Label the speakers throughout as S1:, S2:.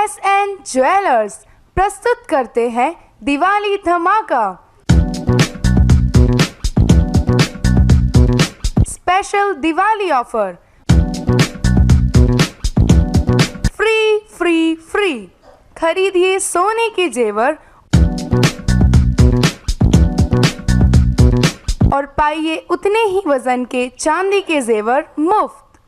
S1: SN jewellers प्रस्तुत करते हैं दिवाली धमाका। स्पेशल दिवाली ऑफर, फ्री खरीदिए सोने के जेवर और पाइए उतने ही वजन के चांदी के जेवर मुफ्त।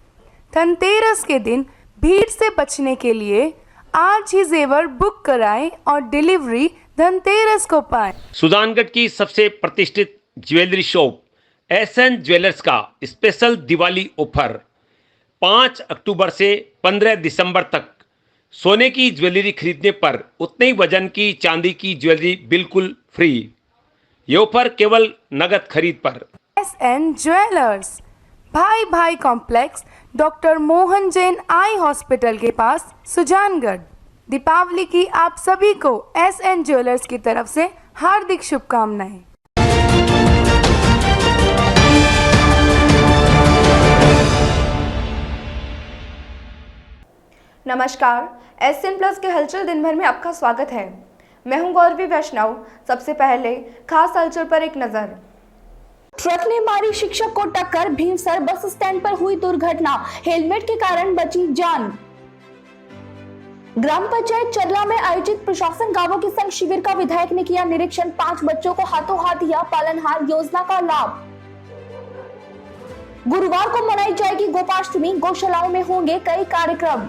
S1: धनतेरस के दिन भीड़ से बचने के लिए आज ही जेवर बुक कराएं और डिलीवरी धनतेरस को पाएं।
S2: सुजानगढ़ की सबसे प्रतिष्ठित ज्वेलरी शॉप SN ज्वेलर्स का स्पेशल दिवाली ऑफर 5 अक्टूबर से 15 दिसंबर तक सोने की ज्वेलरी खरीदने पर उतने ही वजन की चांदी की ज्वेलरी बिल्कुल फ्री। ये ऑफर केवल नगद खरीद पर।
S1: SN ज्वेलर्स, भाई complex, doctor Mohan Jain eye hospital के पास, सुजानगढ़। दीपावली की आप सभी को SN ज्वेलर्स की तरफ से हार्दिक शुभकामनाएं।
S3: नमस्कार, SN प्लस के हलचल दिन भर में आपका स्वागत है। मैं हूं गौरवी वैष्णव। सबसे पहले खास हलचल पर एक नजर। ट्रक ने मारी शिक्षक को टक्कर, भीमसर बस स्टैंड पर हुई दुर्घटना, हेलमेट के कारण बची जान। ग्राम पंचायत चरला में आयोजित प्रशासन गांवों के संग शिविर का विधायक ने किया निरीक्षण, 5 बच्चों को हाथों हाथ दिया पालनहार योजना का लाभ। गुरुवार को मनाई जाएगी गोपाष्टमी, गौशालाओं में होंगे कई कार्यक्रम।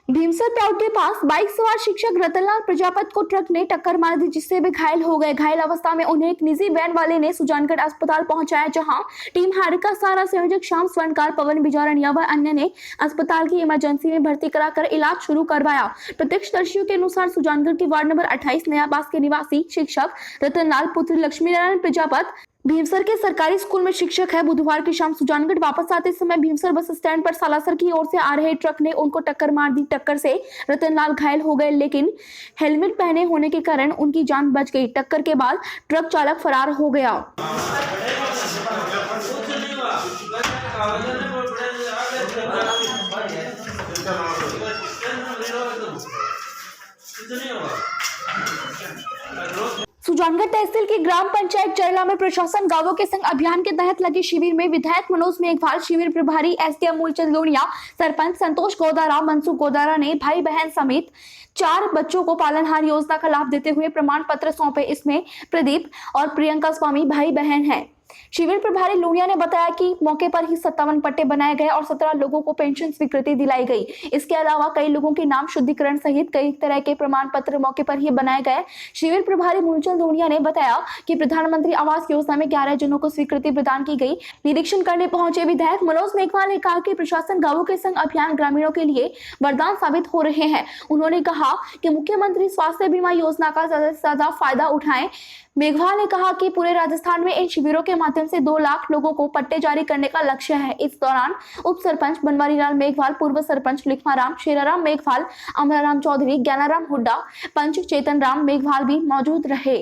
S3: भीमसर प्राउड के पास बाइक सवार शिक्षक रतनलाल प्रजापत को ट्रक ने टक्कर मार दी, जिससे वे घायल हो गए। घायल अवस्था में उन्हें एक निजी वैन वाले ने सुजानगढ़ अस्पताल पहुंचाया, जहां टीम हारिका सारा संयोजक श्याम स्वर्णकार, पवन बिजारनिया व अन्य ने अस्पताल की इमरजेंसी में भर्ती कराकर इलाज शुरू करवाया। प्रत्यक्षदर्शियों के अनुसार सुजानगढ़ के वार्ड नंबर 28 नयाबास के निवासी शिक्षक रतनलाल पुत्र लक्ष्मी नारायण प्रजापत भीमसर के सरकारी स्कूल में शिक्षक है। बुधवार की शाम सुजानगढ़ वापस आते समय भीमसर बस स्टैंड पर सालासर की ओर से आ रहे ट्रक ने उनको टक्कर मार दी। टक्कर से रतनलाल घायल हो गए, लेकिन हेलमेट पहने होने के कारण उनकी जान बच गई। टक्कर के बाद ट्रक चालक फरार हो गया। सुजानगढ़ तहसील की ग्राम पंचायत चरला में प्रशासन गांवों के संग अभियान के तहत लगे शिविर में विधायक मनोज मेघवाल, शिविर प्रभारी SDM मूलचंद लोनिया, सरपंच संतोष गोदारा, मनसुख गोदारा ने भाई बहन समेत 4 बच्चों को पालनहार योजना का लाभ देते हुए प्रमाण पत्र सौंपे। इसमें प्रदीप और प्रियंका स्वामी भाई बहन हैं। शिविर प्रभारी लोनिया ने बताया कि मौके पर ही 57 पट्टे बनाए गए और 17 लोगों को पेंशन स्वीकृति दिलाई गई। इसके अलावा कई लोगों के नाम शुद्धिकरण सहित कई तरह के प्रमाण पत्र मौके पर ही बनाए गए। शिविर प्रभारी मूलचंद लोनिया ने बताया कि प्रधानमंत्री आवास योजना में 11 जनों को स्वीकृति प्रदान की गई। निरीक्षण करने पहुंचे विधायक मनोज मेघवाल ने कहा कि प्रशासन गांवों के संग अभियान ग्रामीणों के लिए वरदान साबित हो रहे हैं। उन्होंने कहा कि मुख्यमंत्री स्वास्थ्य बीमा योजना का ज्यादा से ज्यादा फायदा उठाएं। मेघवाल ने कहा कि पूरे राजस्थान में इन शिविरों के माध्यम से 2 लाख लोगों को पट्टे जारी करने का लक्ष्य है। इस दौरान उप सरपंच बनवारी लाल मेघवाल, पूर्व सरपंच लिखमाराम, शेराराम मेघवाल, अमराराम चौधरी, ज्ञानाराम हुड्डा, पंच चेतन राम मेघवाल भी मौजूद रहे।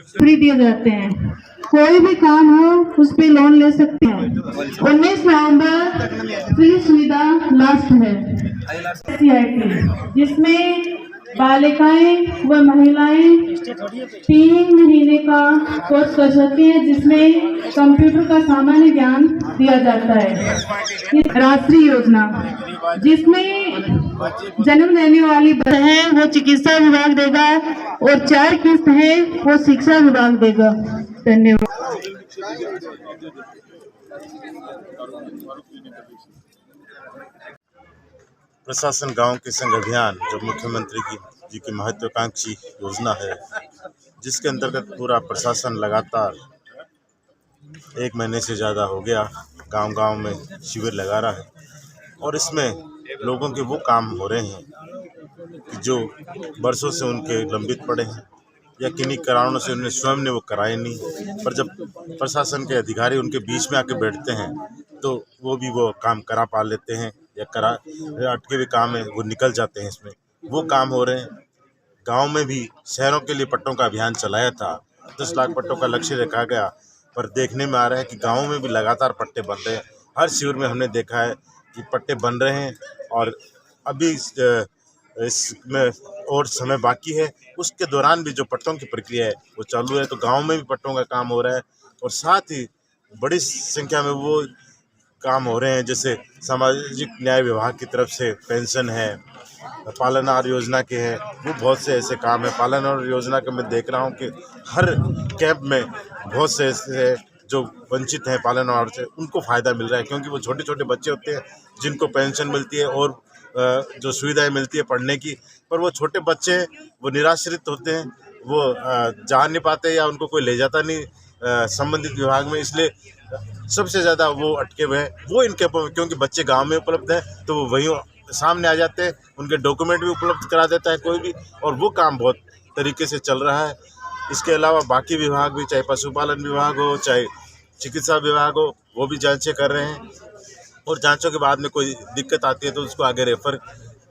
S4: फ्री दिए जाते हैं, कोई भी काम हो उस पे लोन ले सकते हैं। 19 नवंबर फ्री सुविधा लास्ट है जिसमें बालिकाएं व महिलाएं 3 महीने का कोर्स कर सकती हैं, जिसमें कंप्यूटर का सामान्य ज्ञान दिया जाता है। राष्ट्रीय योजना जिसमें जन्म लेने वाली है वो चिकित्सा विभाग देगा और 4 किस्त है वो शिक्षा विभाग देगा। धन्यवाद।
S5: प्रशासन गांव के संग अभियान जो मुख्यमंत्री जी की महत्वाकांक्षी योजना है, जिसके अंतर्गत पूरा प्रशासन लगातार 1 महीने से ज़्यादा हो गया गांव-गांव में शिविर लगा रहा है और इसमें लोगों के वो काम हो रहे हैं कि जो बरसों से उनके लंबित पड़े हैं या किन्हीं कारणों से उन्हें स्वयं ने वो कराए नहीं, पर जब प्रशासन के अधिकारी उनके बीच में आके बैठते हैं तो वो काम करा पा लेते हैं या अटके हुए काम है वो निकल जाते हैं। इसमें वो काम हो रहे हैं। गांव में भी शहरों के लिए पट्टों का अभियान चलाया था, 10 लाख पट्टों का लक्ष्य रखा गया, पर देखने में आ रहा है कि गाँव में भी लगातार पट्टे बन रहे हैं। हर शिविर में हमने देखा है कि पट्टे बन रहे हैं और अभी इसमें और समय बाकी है, उसके दौरान भी जो पट्टों की प्रक्रिया है वो चालू है। तो गांव में भी पट्टों का काम हो रहा है और साथ ही बड़ी संख्या में वो काम हो रहे हैं जैसे सामाजिक न्याय विभाग की तरफ से पेंशन है, पालनहार योजना के हैं, वो बहुत से ऐसे काम है। पालनहार योजना के मैं देख रहा हूँ कि हर कैंप में बहुत से ऐसे जो वंचित हैं पालनहार से, उनको फ़ायदा मिल रहा है क्योंकि वो छोटे छोटे बच्चे होते हैं जिनको पेंशन मिलती है और जो सुविधाएं मिलती है पढ़ने की, पर वो छोटे बच्चे हैं वो निराश्रित होते हैं, वो जा नहीं पाते या उनको कोई ले जाता नहीं संबंधित विभाग में, इसलिए सबसे ज़्यादा वो अटके हुए हैं। वो इनके क्योंकि बच्चे गांव में उपलब्ध हैं तो वो वहीं सामने आ जाते हैं, उनके डॉक्यूमेंट भी उपलब्ध करा देता है कोई भी, और वो काम बहुत तरीके से चल रहा है। इसके अलावा बाकी विभाग भी, चाहे पशुपालन विभाग हो चाहे चिकित्सा विभाग हो, वो भी जांचें कर रहे हैं और जांचों के बाद में कोई दिक्कत आती है तो उसको आगे रेफ़र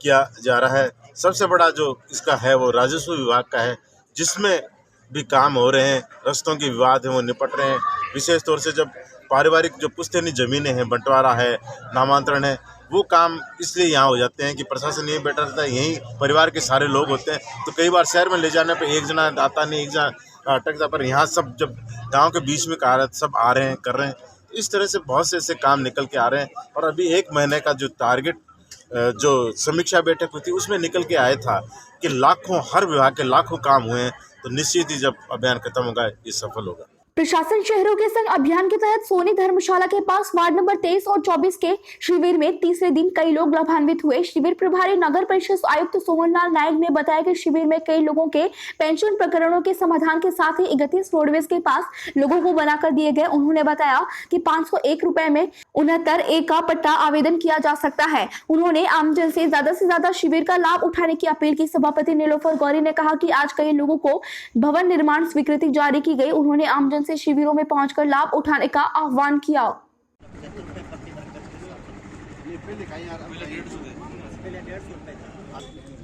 S5: किया जा रहा है। सबसे बड़ा जो इसका है वो राजस्व विभाग का है, जिसमें भी काम हो रहे हैं, रस्तों के विवाद हैं वो निपट रहे हैं। विशेष तौर से जब पारिवारिक जो पुश्तैनी ज़मीनें हैं, बंटवारा है, नामांतरण है, वो काम इसलिए यहाँ हो जाते हैं कि प्रशासन यहीं बैठा रहता है, यहीं परिवार के सारे लोग होते हैं, तो कई बार शहर में ले जाने पे एक जना आता नहीं, एक जना अटकता, पर यहाँ सब जब गांव के बीच में कार्यरत सब आ रहे हैं, कर रहे हैं, इस तरह से बहुत से ऐसे काम निकल के आ रहे हैं। और अभी 1 महीने का जो टारगेट जो समीक्षा बैठक हुई थी उसमें निकल के आया था कि लाखों, हर विभाग के लाखों काम हुए हैं, तो निश्चित ही जब अभियान खत्म होगा ये सफल होगा।
S3: प्रशासन शहरों के संग अभियान के तहत सोनी धर्मशाला के पास वार्ड नंबर 23 और 24 के शिविर में तीसरे दिन कई लोग लाभान्वित हुए। शिविर प्रभारी नगर परिषद आयुक्त सोहनलाल नायक ने बताया कि शिविर में कई लोगों के पेंशन प्रकरणों के समाधान के साथ ही 31 रोडवेज के पास लोगों को बनाकर दिए गए। उन्होंने बताया कि 501 रुपए में 69A का पट्टा आवेदन किया जा सकता है। उन्होंने आमजन से ज्यादा शिविर का लाभ उठाने की अपील की। सभापति नीलोफर गौरी ने कहा कि आज कई लोगों को भवन निर्माण स्वीकृति जारी की गई। उन्होंने आमजन से शिविरों में पहुंचकर लाभ उठाने का आह्वान किया।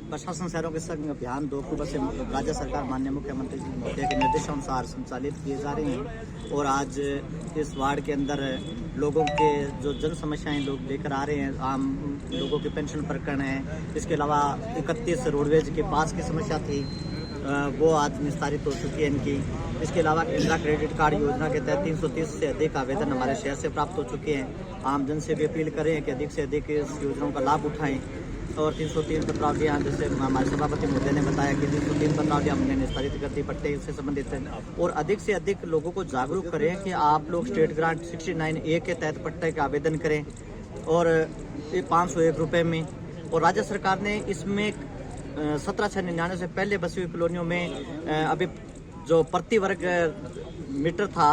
S6: प्रशासन शहरों के संग अभियान 2 अक्टूबर से राज्य सरकार माननीय मुख्यमंत्री जी महोदय के निर्देशानुसार संचालित किए जा रहे हैं और आज इस वार्ड के अंदर लोगों के जो जन समस्याएं लोग लेकर आ रहे हैं, आम लोगों के पेंशन प्रकरण है, इसके अलावा 31 रोडवेज के पास की समस्या थी वो आज निस्तारित हो चुकी है इनकी। इसके अलावा इंदिरा क्रेडिट कार्ड योजना के तहत 330 से अधिक आवेदन हमारे शहर से प्राप्त हो चुके हैं। आम जन से भी अपील करें कि अधिक से अधिक इस योजनाओं का लाभ उठाएं और 303 पत्रावलियाँ, जैसे हमारे सभापति महोदय ने बताया कि 303 पत्रावलियाँ हमने निस्तारित कर दी पट्टे से संबंधित है, और अधिक से अधिक लोगों को जागरूक करें कि आप लोग स्टेट ग्रांट 69A के तहत पट्टे का आवेदन करें और 501 रुपये में। और राज्य सरकार ने इसमें 17/6/99 से पहले बसी हुई कॉलोनियों में अभी जो प्रति वर्ग मीटर था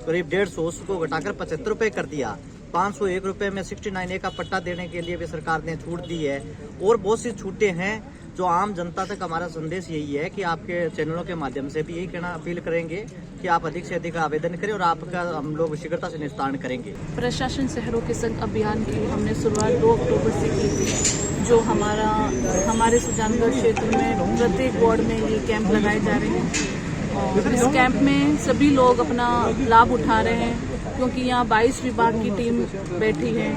S6: करीब 150, उसको घटाकर 75 रुपये कर दिया। 501 रुपये में 69A का पट्टा देने के लिए भी सरकार ने छूट दी है और बहुत सी छूटें हैं जो आम जनता तक। हमारा संदेश यही है कि आपके चैनलों के माध्यम से भी यही कहना अपील करेंगे कि आप अधिक से अधिक आवेदन करें और आपका हम लोग शीघ्रता से निस्तारण करेंगे।
S7: प्रशासन शहरों के संग अभियान की हमने शुरुआत 2 अक्टूबर से की थी, जो हमारे सुजानगढ़ क्षेत्र में प्रत्येक वार्ड में ये कैंप लगाए जा रहे हैं और इस कैंप में सभी लोग अपना लाभ उठा रहे हैं क्योंकि यहाँ 22 विभाग की टीम बैठी है,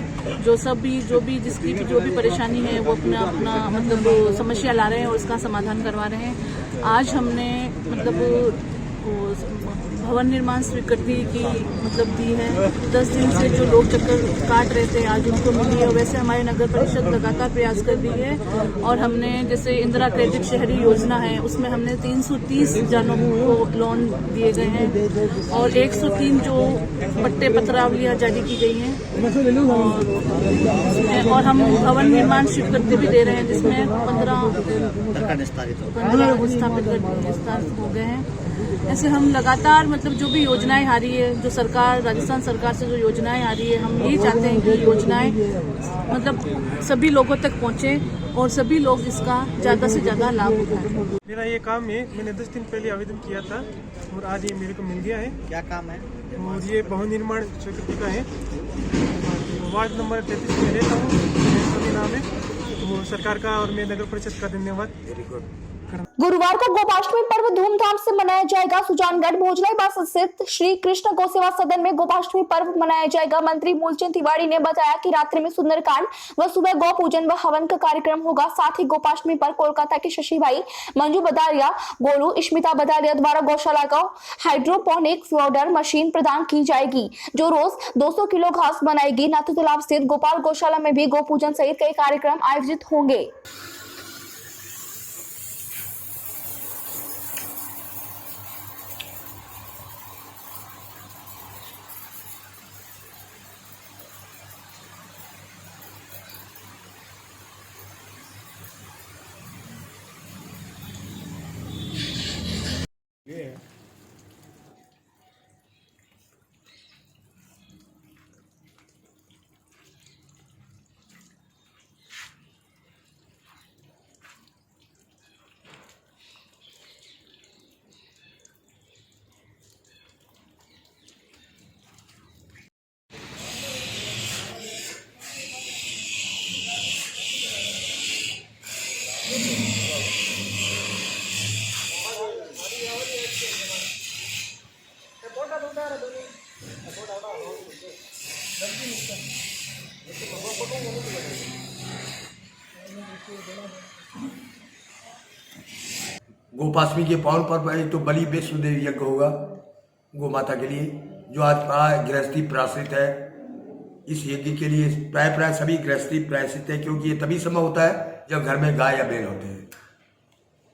S7: जो भी जिसकी जो भी परेशानी है वो अपना मतलब समस्या ला रहे हैं और उसका समाधान करवा रहे हैं। आज हमने मतलब भवन निर्माण स्वीकृति की मतलब दी है। 10 दिन से जो लोग चक्कर काट रहे थे आज उनको मिली है। वैसे हमारी नगर परिषद लगातार प्रयास कर रही है और हमने जैसे इंदिरा क्रेडिट शहरी योजना है उसमें हमने 330 जानों को लोन दिए गए हैं और 103 जो पट्टे पत्रावलियाँ जारी की गई हैं और हम भवन निर्माण स्वीकृति भी दे रहे हैं जिसमें 15 स्थापित हो गए हैं। ऐसे हम लगातार मतलब जो भी योजनाएं आ रही है जो सरकार राजस्थान सरकार से जो योजनाएं आ रही है हम यही चाहते हैं कि योजनाएं मतलब सभी लोगों तक पहुंचे और सभी लोग इसका ज़्यादा से ज़्यादा लाभ उठाएं।
S8: मेरा ये काम है, मैंने 10 दिन पहले आवेदन किया था और आज ये मेरे को मिल गया है।
S6: क्या काम है?
S8: और ये भवन निर्माण स्वीकृति का है। वार्ड नंबर 33 में रहता हूँ, सभी नाम है। वो सरकार का और मैं नगर परिषद का धन्यवाद।
S3: गुरुवार को गोपाष्टमी पर्व धूमधाम से मनाया जाएगा। सुजानगढ़ भोजलाईबास स्थित श्री कृष्ण गौ सेवा सदन में गोपाष्टमी पर्व मनाया जाएगा। मंत्री मूलचंद तिवारी ने बताया कि रात्रि में सुंदरकांड व सुबह गौ पूजन व हवन का कार्यक्रम होगा। साथ ही गोपाष्टमी पर कोलकाता के शशि भाई, मंजू बदारिया, गोलू इश्मिता बदारिया द्वारा गौशाला को हाइड्रोपोनिक फ्लोडर मशीन प्रदान की जाएगी जो रोज 200 किलो घास बनाएगी। नाथू तालाब स्थित गोपाल गौशाला में भी गौ पूजन सहित कई कार्यक्रम आयोजित होंगे।
S9: गोपाष्टमी के पावन पर्व एक तो बलि वैष्णोदेव यज्ञ होगा गौ माता के लिए जो आज प्राय गृहस्थी प्रायश्चित है। इस यज्ञ के लिए प्राय सभी गृहस्थी प्रायश्चित है क्योंकि ये तभी समय होता है जब घर में गाय या बैल होते हैं।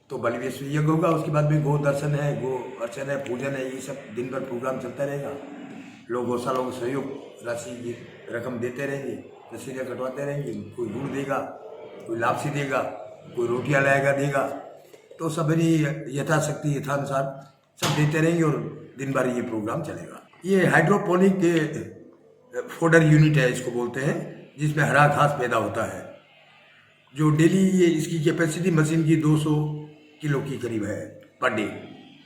S9: तो बलि वैष्णो यज्ञ होगा, उसके बाद में गो दर्शन है, गो अर्चन है, पूजन है, ये सब दिन भर प्रोग्राम चलता रहेगा। लोग गौशाला को सहयोग राशि की रकम देते रहेंगे, रसीदें कटवाते रहेंगे। कोई गुड़ देगा, कोई लापसी देगा, कोई रोटियां लाएगा देगा, तो सभी यथाशक्ति यथानुसार सब देते रहेंगे और दिन भर ये प्रोग्राम चलेगा। ये हाइड्रोपोनिक फोडर यूनिट है इसको बोलते हैं, जिसमें हरा घास पैदा होता है जो डेली ये इसकी कैपेसिटी मशीन की 200 किलो की करीब है पर डे।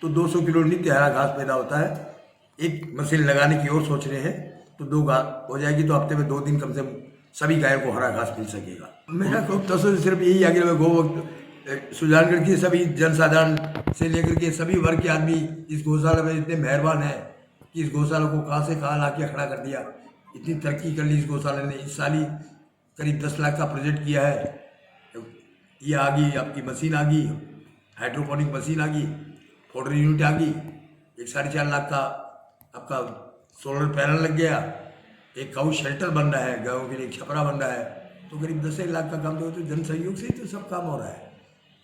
S9: तो 200 किलो नित्य हरा घास पैदा होता है। एक मशीन लगाने की ओर सोच रहे हैं तो 2 हो जाएगी तो हफ्ते में 2 दिन कम से कम सभी गायों को हरा घास मिल सकेगा। मेरा तो सिर्फ यही आगे गो सुजानगढ़ की सभी जनसाधारण से लेकर के सभी वर्ग के आदमी इस गौशाला में इतने मेहरबान हैं कि इस गौशाला को कहाँ से कहाँ ला के खड़ा कर दिया। इतनी तरक्की कर ली इस गौशाला ने। इस साल ही करीब 10 लाख का प्रोजेक्ट किया है। ये आ गई आपकी मशीन आ गई, हाइड्रोपोनिक मशीन आ गई, फोडर यूनिट आ गई, एक 4.5 लाख का आपका सोलर पैनल लग गया, एक काऊ शेल्टर बन रहा है, गायों के लिए एक छपरा बन रहा है। तो करीब 10 लाख का काम तो जन सहयोग से ही तो सब काम हो रहा है।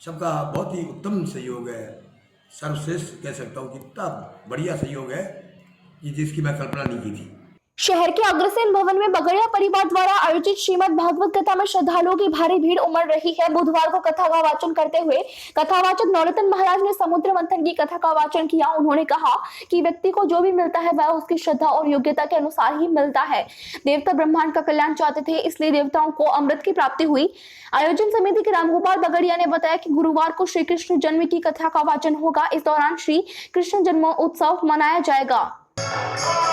S9: सबका बहुत ही उत्तम सहयोग है, सर्वश्रेष्ठ कह सकता हूँ कि इतना बढ़िया सहयोग है कि जिसकी मैं कल्पना नहीं की थी।
S3: शहर के अग्रसेन भवन में बगड़िया परिवार द्वारा आयोजित श्रीमद् भागवत कथा में श्रद्धालुओं की भारी भीड़ उमड़ रही है। बुधवार को कथा का वाचन करते हुए कथावाचक नौरतन महाराज ने समुद्र मंथन की कथा का वाचन किया। उन्होंने कहा कि व्यक्ति को जो भी मिलता है वह उसकी श्रद्धा और योग्यता के अनुसार ही मिलता है। देवता ब्रह्मांड का कल्याण चाहते थे, इसलिए देवताओं को अमृत की प्राप्ति हुई। आयोजन समिति के रामगोपाल बगड़िया ने बताया कि गुरुवार को श्री कृष्ण जन्म की कथा का वाचन होगा। इस दौरान श्री कृष्ण जन्म उत्सव मनाया जाएगा।
S10: Oh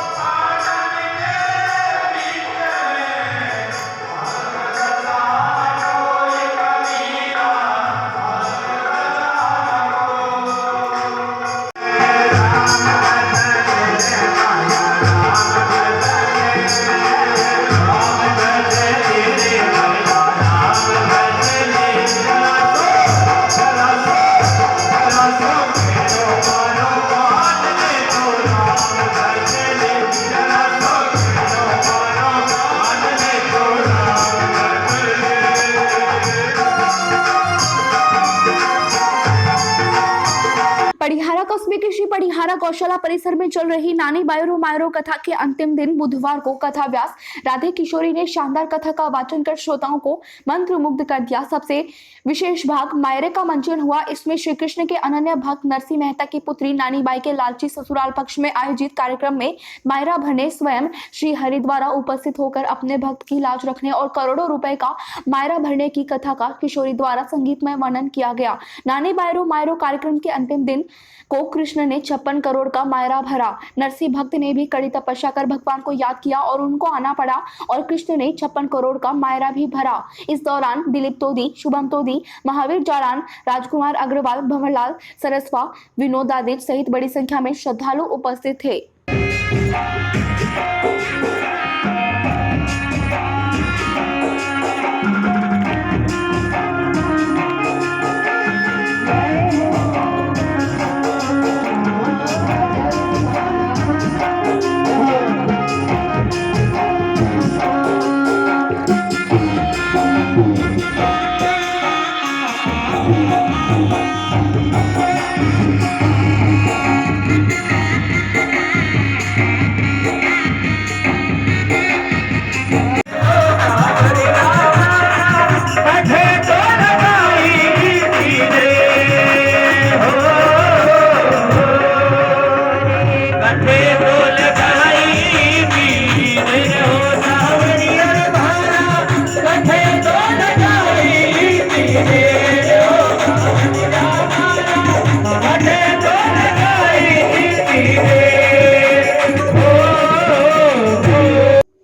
S3: के श्री पड़िहारा गौशाला परिसर में चल रही नानी बायरो मायरो कथा के अंतिम दिन बुधवार को कथा व्यास राधे किशोरी ने शानदार कथा का वाचन कर श्रोताओं को मंत्रमुग्ध कर दिया। सबसे विशेष भाग मायरे का मंचन हुआ। इसमें श्री कृष्ण के अनन्य भक्त नरसिंह मेहता की पुत्री नानी बाई के लालची ससुराल पक्ष में आयोजित कार्यक्रम में मायरा भर स्वयं श्री हरि द्वारा उपस्थित होकर अपने भक्त की लाज रखने और करोड़ों रुपए का मायरा भरने की कथा का किशोरी द्वारा संगीतमय वर्णन किया गया। नानी बायरो मायरो कार्यक्रम के अंतिम दिन को कृष्ण ने 56 करोड़ का मायरा भरा। नरसिंह भक्त ने भी कड़ी तपस्या कर भगवान को याद किया और उनको आना पड़ा और कृष्ण ने 56 करोड़ का मायरा भी भरा। इस दौरान दिलीप तोदी, शुभम तोदी, महावीर जारान, राजकुमार अग्रवाल, भंवरलाल सरस्वा, विनोद दादिर सहित बड़ी संख्या में श्रद्धालु उपस्थित थे।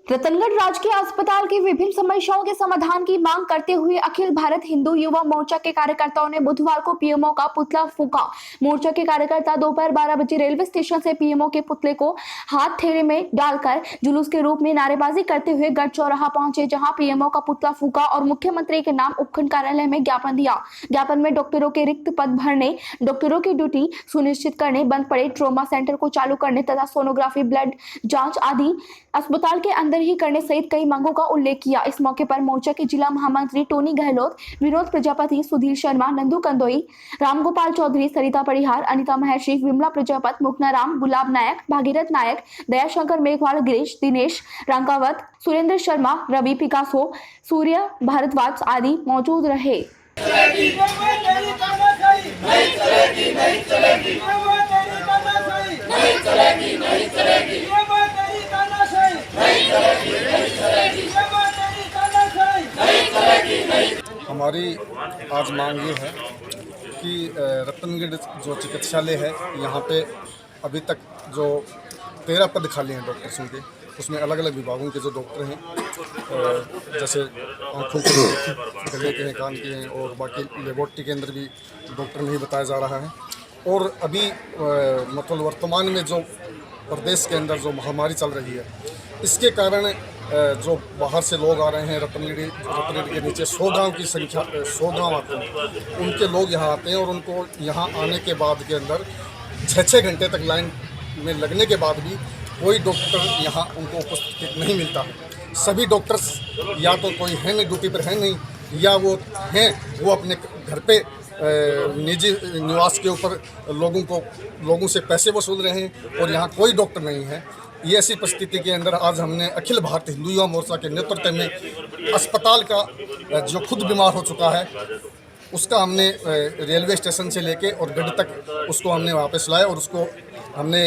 S3: रतनगढ़ राजकीय अस्पताल की विभिन्न समस्याओं के समाधान की मांग करते हुए अखिल भारत हिंदू युवा मोर्चा के कार्यकर्ताओं ने बुधवार को पीएमओ का पुतला फूंका। मोर्चा के कार्यकर्ता दोपहर 12 बजे रेलवे स्टेशन से पीएमओ के पुतले को हाथ थैले में डालकर जुलूस के रूप में नारेबाजी करते हुए गढ़ चौराहा पहुंचे, जहां पीएमओ का पुतला फूंका और मुख्यमंत्री के नाम उपखंड कार्यालय में ज्ञापन दिया। ज्ञापन में डॉक्टरों के रिक्त पद भरने, डॉक्टरों की ड्यूटी सुनिश्चित करने, बंद पड़े ट्रॉमा सेंटर को चालू करने तथा सोनोग्राफी, ब्लड जांच आदि अस्पताल के अंदर ही करने सहित कई मांगों का उल्लेख किया। इस मौके पर मोर्चा के जिला महामंत्री टोनी गहलोत, विनोद प्रजापति, सुधीर शर्मा, नंदू कंदोई, रामगोपाल चौधरी, सरिता परिहार, अनिता महर्षि, विमला प्रजापत, मुक्ना राम, गुलाब नायक, भागीरथ नायक, दयाशंकर मेघवाल, गिरीश, दिनेश रांकावत, सुरेंद्र शर्मा, रवि पिकासो, सूर्य भारद्वाज आदि मौजूद रहे।
S10: हमारी आज मांग ये है कि रतनगढ़ जो चिकित्सालय है, यहाँ पे अभी तक जो 13 पद खाली हैं डॉक्टर्सों के, उसमें अलग अलग विभागों के जो डॉक्टर हैं, जैसे आँखों के, गले के हैं, कान के हैं, और बाकी लेबोरेटरी के अंदर भी डॉक्टर नहीं बताया जा रहा है। और अभी मतलब वर्तमान में जो प्रदेश के अंदर जो महामारी चल रही है, इसके कारण जो बाहर से लोग आ रहे हैं, रतनगढ़ के नीचे 100 गाँव की संख्या, 100 गाँव आते हैं, उनके लोग यहाँ आते हैं और उनको यहाँ आने के बाद के अंदर 6-6 घंटे तक लाइन में लगने के बाद भी कोई डॉक्टर यहाँ उनको उपस्थित नहीं मिलता है। सभी डॉक्टर्स या तो कोई है नहीं, ड्यूटी पर है नहीं, या वो हैं वो अपने घर पे निजी निवास के ऊपर लोगों से पैसे वसूल रहे हैं और यहाँ कोई डॉक्टर नहीं है। ये ऐसी परिस्थिति के अंदर आज हमने अखिल भारतीय हिंदू युवा मोर्चा के नेतृत्व में अस्पताल का जो खुद बीमार हो चुका है, उसका हमने रेलवे स्टेशन से लेके और गढ़ तक उसको हमने वापस लाया और उसको हमने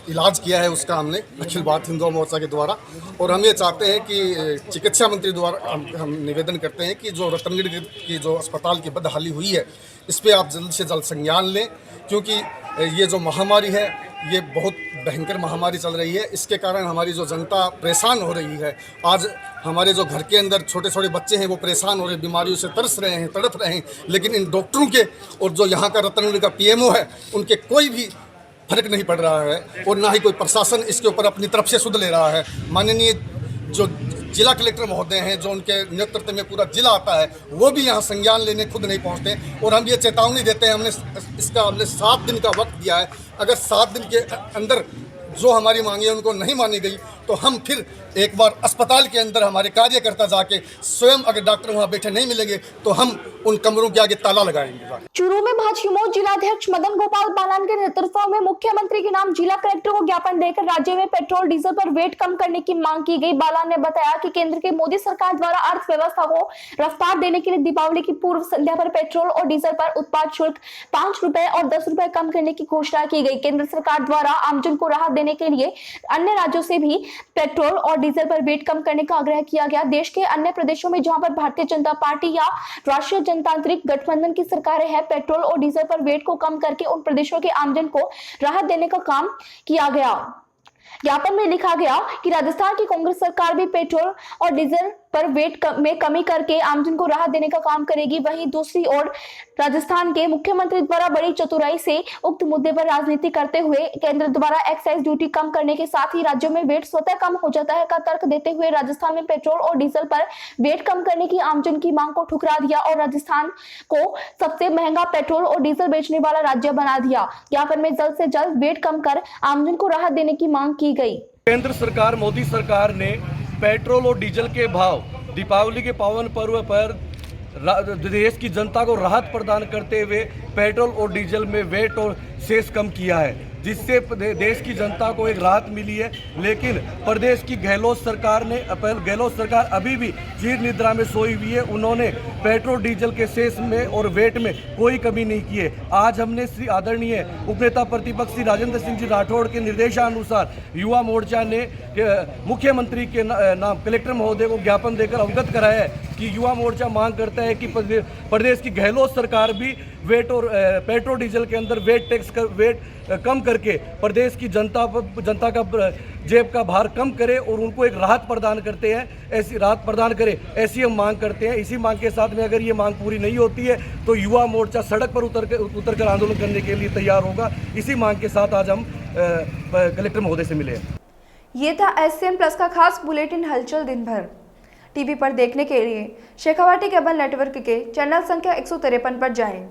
S10: इलाज किया है, उसका हमने अखिल भारतीय हिंदू मोर्चा के द्वारा। और हम ये चाहते हैं कि चिकित्सा मंत्री द्वारा हम निवेदन करते हैं कि जो रतनगढ़ की जो अस्पताल की बदहाली हुई है, इस पर आप जल्द से जल्द संज्ञान लें, क्योंकि ये जो महामारी है ये बहुत भयंकर महामारी चल रही है। इसके कारण हमारी जो जनता परेशान हो रही है। आज हमारे जो घर के अंदर छोटे छोटे बच्चे हैं वो परेशान हो रहे हैं, बीमारियों से तरस रहे हैं, तड़प रहे हैं, लेकिन इन डॉक्टरों के और जो यहाँ का रतनगढ़ का पीएमओ है उनके कोई भी फर्क नहीं पड़ रहा है और ना ही कोई प्रशासन इसके ऊपर अपनी तरफ से सुध ले रहा है। माननीय जो जिला कलेक्टर महोदय हैं, जो उनके नेतृत्व में पूरा जिला आता है, वो भी यहाँ संज्ञान लेने खुद नहीं पहुँचते। और हम ये चेतावनी देते हैं, हमने 7 दिन का वक्त दिया है। अगर 7 दिन के अंदर जो हमारी मांगे उनको नहीं मानी गई तो हम फिर एक बार अस्पताल के अंदर हमारे कार्यकर्ता जाके स्वयं अगर डॉक्टर वहाँ बैठे नहीं मिलेंगे तो हम उन कमरों के आगे ताला लगाएंगे।
S3: चूरू में भाजयुमो जिलाध्यक्ष मदन गोपाल बालान के नेतृत्व में मुख्यमंत्री के नाम जिला कलेक्टर को ज्ञापन देकर राज्य में पेट्रोल डीजल पर वेट कम करने की मांग की गई। बालान ने बताया कि केंद्र की मोदी सरकार द्वारा अर्थव्यवस्था को रफ्तार देने के लिए दीपावली की पूर्व संध्या पर पेट्रोल और डीजल पर उत्पाद शुल्क 5 रुपए और 10 रुपए कम करने की घोषणा की गई। केंद्र सरकार द्वारा आमजन को राहत देने के लिए अन्य राज्यों से भी पेट्रोल और डीजल पर वेट कम करने का आग्रह किया गया। देश के अन्य प्रदेशों में जहां पर भारतीय जनता पार्टी या राष्ट्रीय जनतांत्रिक गठबंधन की सरकारें हैं, पेट्रोल और डीजल पर वेट को कम करके उन प्रदेशों के आमजन को राहत देने का काम किया गया। ज्ञापन में लिखा गया कि राजस्थान की कांग्रेस सरकार भी पेट्रोल और डीजल पर वेट में कमी करके आमजन को राहत देने का काम करेगी। वहीं दूसरी ओर राजस्थान के मुख्यमंत्री द्वारा बड़ी चतुराई से उक्त मुद्दे पर राजनीति करते हुए केंद्र द्वारा एक्साइज ड्यूटी कम करने के साथ ही राज्यों में वेट स्वतः कम हो जाता है का तर्क देते हुए राजस्थान में पेट्रोल और डीजल पर वेट कम करने की आमजन की मांग को ठुकरा दिया और राजस्थान को सबसे महंगा पेट्रोल और डीजल बेचने वाला राज्य बना दिया। ज्ञापन में जल्द से जल्द वेट कम कर आमजन को राहत देने की मांग की गई।
S11: केंद्र सरकार मोदी सरकार ने पेट्रोल और डीजल के भाव दीपावली के पावन पर्व पर देश की जनता को राहत प्रदान करते हुए पेट्रोल और डीजल में वेट और सेस कम किया है, जिससे देश की जनता को एक राहत मिली है। लेकिन प्रदेश की गहलोत सरकार अभी भी चीर निद्रा में सोई हुई है। उन्होंने पेट्रोल डीजल के सेस में और वेट में कोई कमी नहीं की है। आज हमने श्री आदरणीय उपनेता प्रतिपक्ष श्री राजेंद्र सिंह जी राठौड़ के निर्देशानुसार युवा मोर्चा ने मुख्यमंत्री के नाम कलेक्टर महोदय को ज्ञापन देकर अवगत कराया है कि युवा मोर्चा मांग करता है कि प्रदेश की गहलोत सरकार भी वेट और पेट्रोल डीजल के अंदर वेट कम करके प्रदेश की जनता का जेब का भार कम करे और उनको एक राहत प्रदान करे, ऐसी हम मांग करते हैं। इसी मांग के साथ में अगर ये मांग पूरी नहीं होती है तो युवा मोर्चा सड़क पर उतरकर आंदोलन करने के लिए तैयार होगा। इसी मांग के साथ आज हम कलेक्टर महोदय से मिले।
S3: ये था SCM प्लस का खास बुलेटिन हलचल दिन भर। टीवी पर देखने के लिए शेखावाटी केबल नेटवर्क के चैनल संख्या 153 पर जाएं।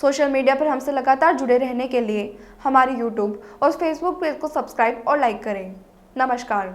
S3: सोशल मीडिया पर हमसे लगातार जुड़े रहने के लिए हमारे YouTube और Facebook पेज को सब्सक्राइब और लाइक करें। नमस्कार।